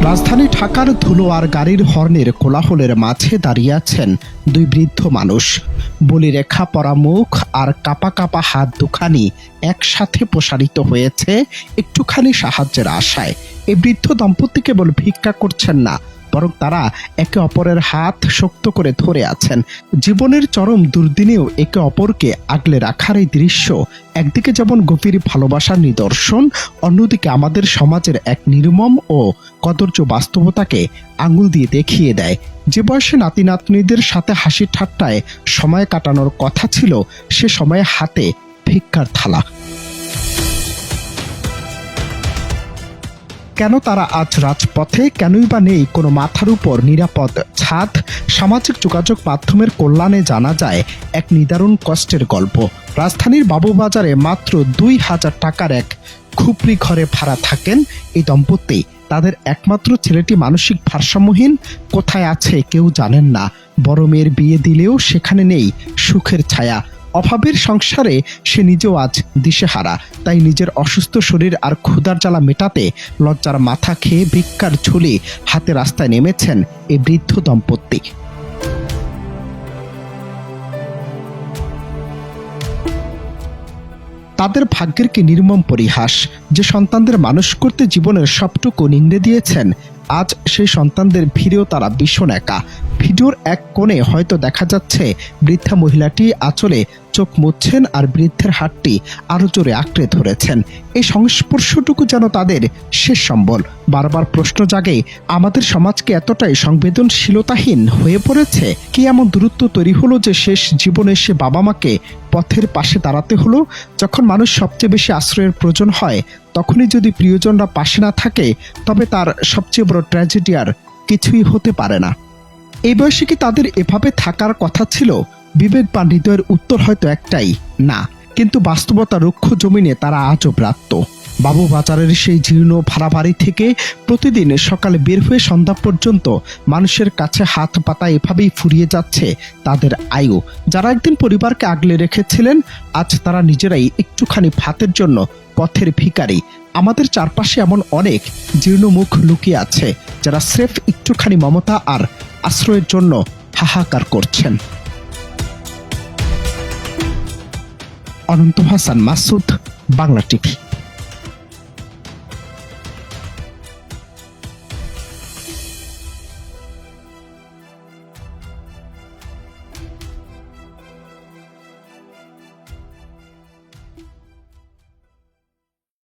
রাজধানী ঢাকার ধুলো আর গাড়ির হর্নের কোলাহলের মাঝে দাঁড়িয়ে আছেন দুই বৃদ্ধ মানুষ। বলিরেখা পরা মুখ আর কাপা কাপা হাত দুখানি একসাথে প্রসারিত হয়েছে একটুখানি সাহায্যের আশায়। এই বৃদ্ধ দম্পতি কেবল ভিক্ষা করছেন না, বরং তারা একে অপরের হাত শক্ত করে ধরে আছেন। জীবনের চরম দুর্দিনেও একে অপরকে আগলে রাখার এই দৃশ্য একদিকে যেমন গভীর ভালোবাসার নিদর্শন, অন্যদিকে আমাদের সমাজের এক নির্মম ও কদর্য বাস্তবতাকে আঙুল দিয়ে দেখিয়ে দেয়। যে বয়সে নাতি নাতনিদের সাথে হাসি ঠাট্টায় সময় কাটানোর কথা ছিল, সে সময়ে হাতে ভিক্ষার থালা। কেন তারা আজ রাজপথে? কেনই বা নেই কোনো মাথার উপর নিরাপদ ছাদ? সামাজিক যোগাযোগ মাধ্যমের কল্যাণে জানা যায় এক নিদারুণ কষ্টের গল্প। রাজধানীর বাবুবাজারে মাত্র ২,০০০ টাকার এক খুপড়ি ঘরে ভাড়া থাকেন এই দম্পতি। তাদের একমাত্র ছেলেটি মানসিক ভারসাম্যহীন, কোথায় আছে কেউ জানেন না। বড় মেয়ের বিয়ে দিলেও সেখানে নেই সুখের ছায়া। অভাবের সংসারে সে নিজেও আজ দিশেহারা। তাই নিজের অসুস্থ শরীর আর ক্ষুধার জ্বালা মেটাতে লজ্জার মাথা খেয়ে ভিক্ষার ঝুলি হাতে রাস্তায় নেমেছেন এই বৃদ্ধ দম্পতি। তাদের ভাগ্যের কি নির্মম পরিহাস! যে সন্তানদের মানুষ করতে জীবনের সবটুকু নিংড়ে দিয়েছেন, আজ সেই সন্তানদের ভিড়েও তারা ভীষণ একা। ভিডিওর এক কোণে হয়তো দেখা যাচ্ছে বৃদ্ধা মহিলাটি আঁচলে চোখ মুছছেন আর বৃদ্ধের হাতটি আরো জোরে আঁকড়ে ধরেছেন। এই সংস্পর্শটুকু যেন তাদের শেষ সম্বল। বারবার প্রশ্ন জাগে, আমাদের সমাজকে এতটাই সংবেদনশীলতাহীন হয়ে পড়েছে? কি এমন দূরত্ব তৈরি হলো যে শেষ জীবনে সে বাবা মাকে পথের পাশে দাঁড়াতে হলো? যখন মানুষ সবচেয়ে বেশি আশ্রয়ের প্রয়োজন হয়, তখনই যদি প্রিয়জনরা পাশে না থাকে, তবে তার সবচেয়ে বড় ট্র্যাজেডি আর কিছুই হতে পারে না। এই বয়সে কি তাদের এভাবে থাকার কথা ছিল? বিবেক বা হৃদয়ের উত্তর হয়তো একটাই, না। কিন্তু বাস্তবতা রুক্ষ জমিনে তারা আজও ব্রাত্য। বাবুবাজারের সেই জীর্ণ ভাড়া বাড়ি থেকে প্রতিদিন সকালে বের হয়ে সন্ধ্যা পর্যন্ত মানুষের কাছে হাত পাতা এভাবেই ফুরিয়ে যাচ্ছে তাদের আয়ু। যারা একদিন পরিবারকে আগলে রেখেছিলেন, আজ তারা নিজেরাই একটুখানি ভাতের জন্য পথের ভিখারি। আমাদের চারপাশে এমন অনেক জীর্ণ মুখ লুকিয়ে আছে, যারা স্রেফ একটুখানি মমতা আর আশ্রয়ের জন্য হাহাকার করছেন। অনন্ত হাসান মাসুদ, বাংলা টিভি।